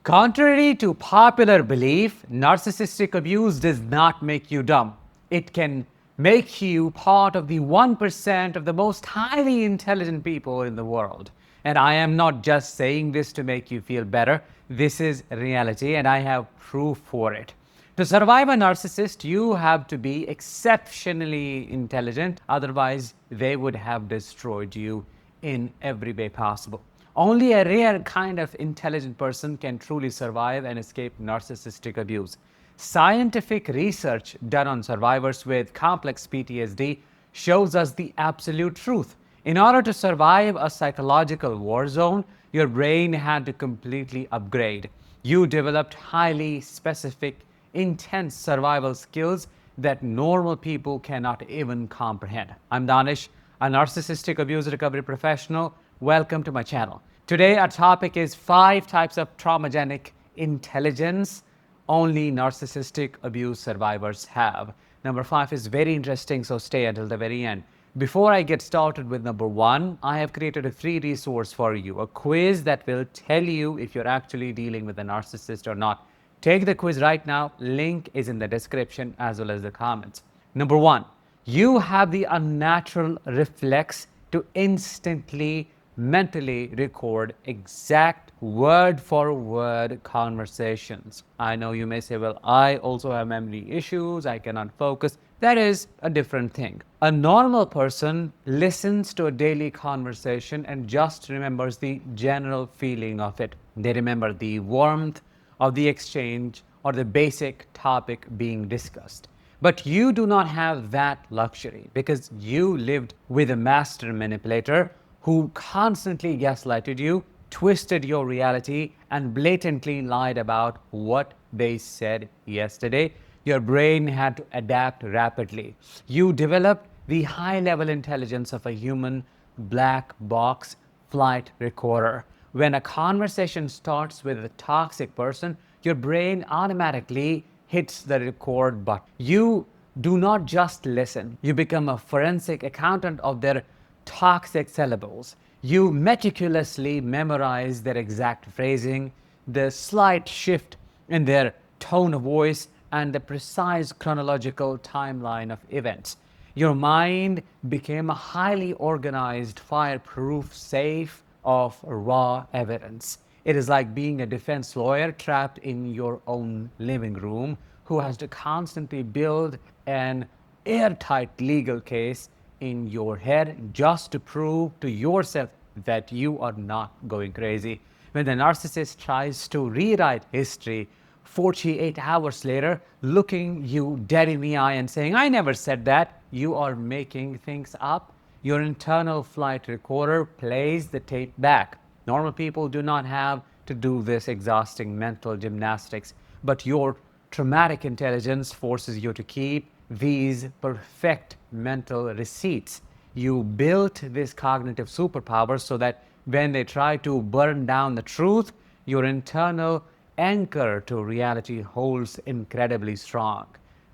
Contrary to popular belief, narcissistic abuse does not make you dumb. It can make you part of the 1% of the most highly intelligent people in the world. And I am not just saying this to make you feel better. This is reality, and I have proof for it. To survive a narcissist, you have to be exceptionally intelligent. Otherwise, they would have destroyed you in every way possible. Only a rare kind of intelligent person can truly survive and escape narcissistic abuse. Scientific research done on survivors with complex PTSD shows us the absolute truth. In order to survive a psychological war zone, your brain had to completely upgrade. You developed highly specific, intense survival skills that normal people cannot even comprehend. I'm Danish, a narcissistic abuse recovery professional. Welcome to my channel. Today, our topic is 5 types of traumagenic intelligence only narcissistic abuse survivors have. Number 5 is very interesting, so stay until the very end. Before I get started with number 1, I have created a free resource for you, a quiz that will tell you if you're actually dealing with a narcissist or not. Take the quiz right now. Link is in the description as well as the comments. Number 1, you have the unnatural reflex to instantly mentally record exact word-for-word conversations. I know you may say, well, I also have memory issues, I cannot focus. That is a different thing. A normal person listens to a daily conversation and just remembers the general feeling of it. They remember the warmth of the exchange or the basic topic being discussed. But you do not have that luxury because you lived with a master manipulator who constantly gaslighted you, twisted your reality, and blatantly lied about what they said yesterday. Your brain had to adapt rapidly. You developed the high-level intelligence of a human black box flight recorder. When a conversation starts with a toxic person, your brain automatically hits the record button. You do not just listen. You become a forensic accountant of their toxic syllables. You meticulously memorize their exact phrasing, the slight shift in their tone of voice, and the precise chronological timeline of events. Your mind became a highly organized, fireproof safe of raw evidence. It is like being a defense lawyer trapped in your own living room who has to constantly build an airtight legal case in your head just to prove to yourself that you are not going crazy. When the narcissist tries to rewrite history 48 hours later, looking you dead in the eye and saying, I never said that, you are making things up. Your internal flight recorder plays the tape back. Normal people do not have to do this exhausting mental gymnastics, but your traumatic intelligence forces you to keep these perfect mental receipts. You built this cognitive superpower so that when they try to burn down the truth, your internal anchor to reality holds incredibly strong.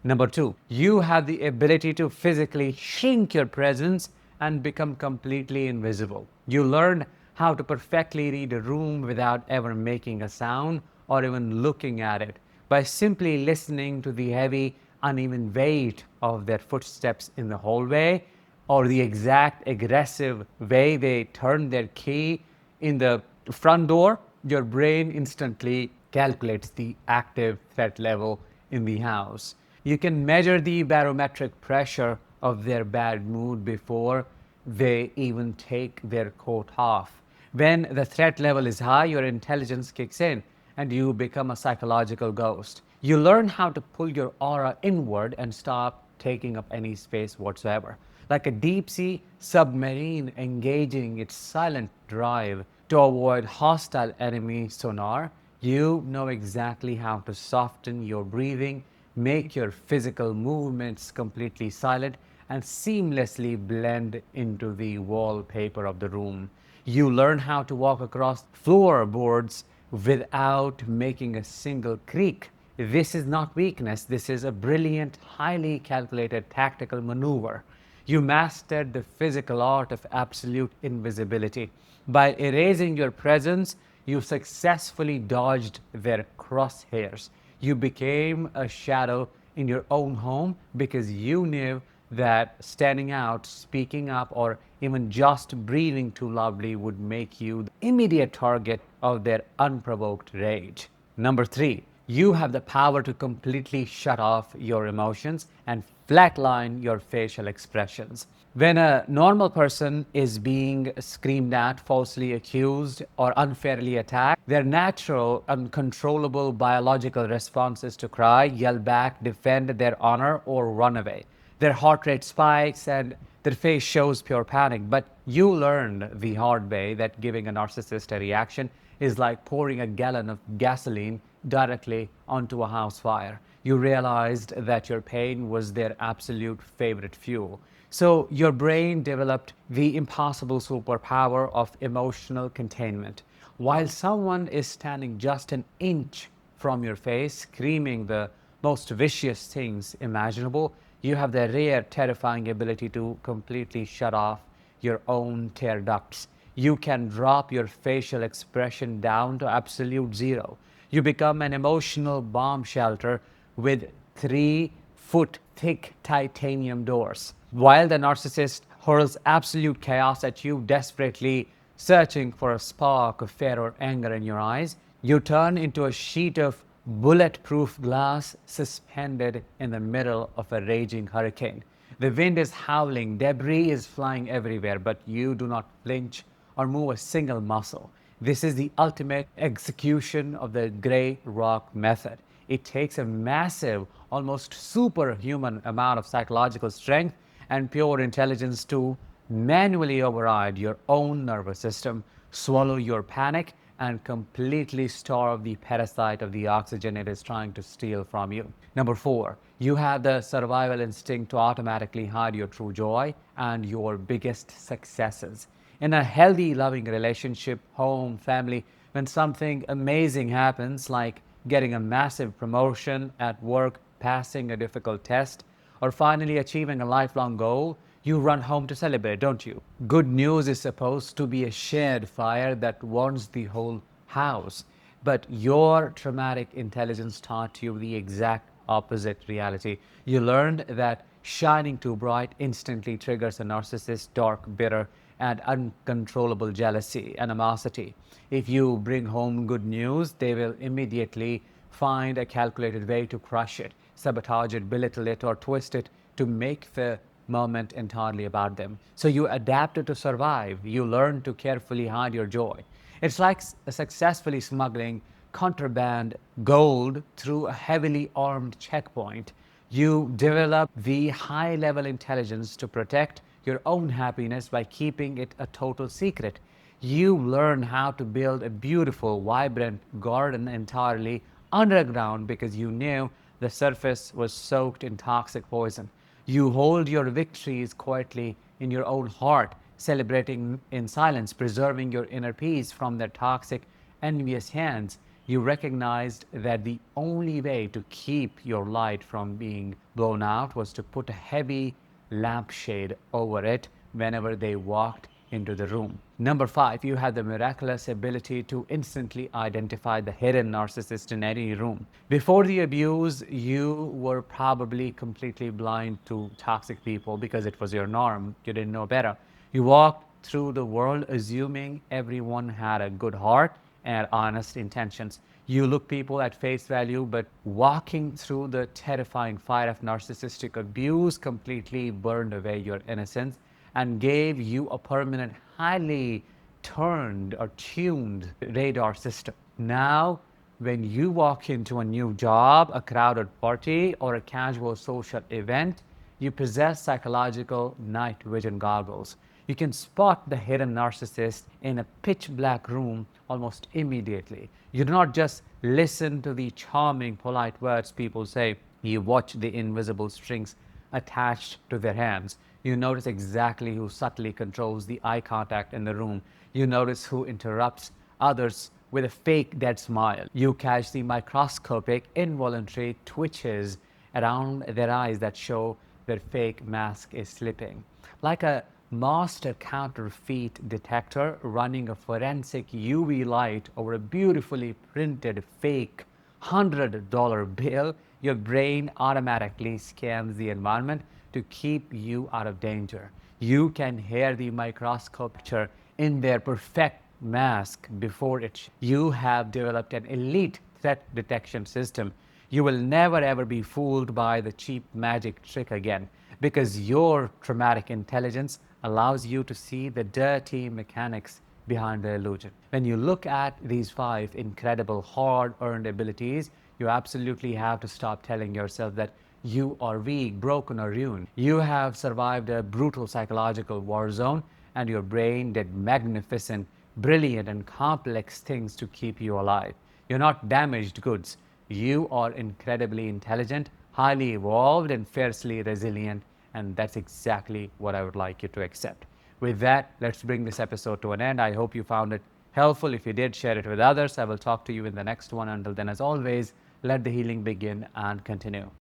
Number 2, you have the ability to physically shrink your presence and become completely invisible. You learn how to perfectly read a room without ever making a sound or even looking at it by simply listening to the heavy, uneven weight of their footsteps in the hallway or the exact aggressive way they turn their key in the front door. Your brain instantly calculates the active threat level in the house. You can measure the barometric pressure of their bad mood before they even take their coat off. When the threat level is high, your intelligence kicks in and you become a psychological ghost. You learn how to pull your aura inward and stop taking up any space whatsoever. Like a deep-sea submarine engaging its silent drive to avoid hostile enemy sonar, you know exactly how to soften your breathing, make your physical movements completely silent, and seamlessly blend into the wallpaper of the room. You learn how to walk across floorboards without making a single creak. This is not weakness. This is a brilliant, highly calculated tactical maneuver. You mastered the physical art of absolute invisibility. By erasing your presence, You successfully dodged their crosshairs. You became a shadow in your own home because you knew that standing out, speaking up, or even just breathing too loudly would make you the immediate target of their unprovoked rage. Number three, you have the power to completely shut off your emotions and flatline your facial expressions. When a normal person is being screamed at, falsely accused, or unfairly attacked, their natural, uncontrollable biological response is to cry, yell back, defend their honor, or run away. Their heart rate spikes and their face shows pure panic. But you learned the hard way that giving a narcissist a reaction is like pouring a gallon of gasoline directly onto a house fire. You realized that your pain was their absolute favorite fuel. So your brain developed the impossible superpower of emotional containment. While someone is standing just an inch from your face, screaming the most vicious things imaginable, you have the rare, terrifying ability to completely shut off your own tear ducts. You can drop your facial expression down to absolute zero. You become an emotional bomb shelter with 3-foot thick titanium doors. While the narcissist hurls absolute chaos at you, desperately searching for a spark of fear or anger in your eyes, you turn into a sheet of bulletproof glass suspended in the middle of a raging hurricane. The wind is howling, debris is flying everywhere, but you do not flinch or move a single muscle. This is the ultimate execution of the gray rock method. It takes a massive, almost superhuman amount of psychological strength and pure intelligence to manually override your own nervous system, swallow your panic, and completely starve the parasite of the oxygen it is trying to steal from you. Number four, you have the survival instinct to automatically hide your true joy and your biggest successes. In a healthy, loving relationship, home, family, when something amazing happens, like getting a massive promotion at work, passing a difficult test, or finally achieving a lifelong goal, you run home to celebrate, don't you? Good news is supposed to be a shared fire that warms the whole house. But your traumatic intelligence taught you the exact opposite reality. You learned that shining too bright instantly triggers a narcissist's dark, bitter, and uncontrollable jealousy, animosity. If you bring home good news, they will immediately find a calculated way to crush it, sabotage it, belittle it, or twist it to make the moment entirely about them. So you adapted to survive. You learned to carefully hide your joy. It's like successfully smuggling contraband gold through a heavily armed checkpoint. You develop the high-level intelligence to protect your own happiness by keeping it a total secret. You learn how to build a beautiful, vibrant garden entirely underground because you knew the surface was soaked in toxic poison. You hold your victories quietly in your own heart, celebrating in silence, preserving your inner peace from their toxic, envious hands. You recognized that the only way to keep your light from being blown out was to put a heavy lampshade over it whenever they walked into the room. Number five, you had the miraculous ability to instantly identify the hidden narcissist in any room. Before the abuse, you were probably completely blind to toxic people because it was your norm. You didn't know better. You walked through the world assuming everyone had a good heart and honest intentions. You look people at face value, but walking through the terrifying fire of narcissistic abuse completely burned away your innocence and gave you a permanent, highly turned or tuned radar system. Now, when you walk into a new job, a crowded party, or a casual social event, you possess psychological night vision goggles. You can spot the hidden narcissist in a pitch black room almost immediately. You do not just listen to the charming, polite words people say. You watch the invisible strings attached to their hands. You notice exactly who subtly controls the eye contact in the room. You notice who interrupts others with a fake dead smile. You catch the microscopic, involuntary twitches around their eyes that show their fake mask is slipping. Like a master counterfeit detector running a forensic UV light over a beautifully printed fake $100 bill, your brain automatically scans the environment to keep you out of danger. You can hear the microscope picture in their perfect mask before it. You have developed an elite threat detection system. You will never ever be fooled by the cheap magic trick again, because your traumatic intelligence allows you to see the dirty mechanics behind the illusion. When you look at these 5 incredible hard-earned abilities, you absolutely have to stop telling yourself that you are weak, broken, or ruined. You have survived a brutal psychological war zone, and your brain did magnificent, brilliant, and complex things to keep you alive. You're not damaged goods. You are incredibly intelligent, highly evolved, and fiercely resilient, and that's exactly what I would like you to accept. With that, let's bring this episode to an end. I hope you found it helpful. If you did, share it with others. I will talk to you in the next one. Until then, as always, let the healing begin and continue.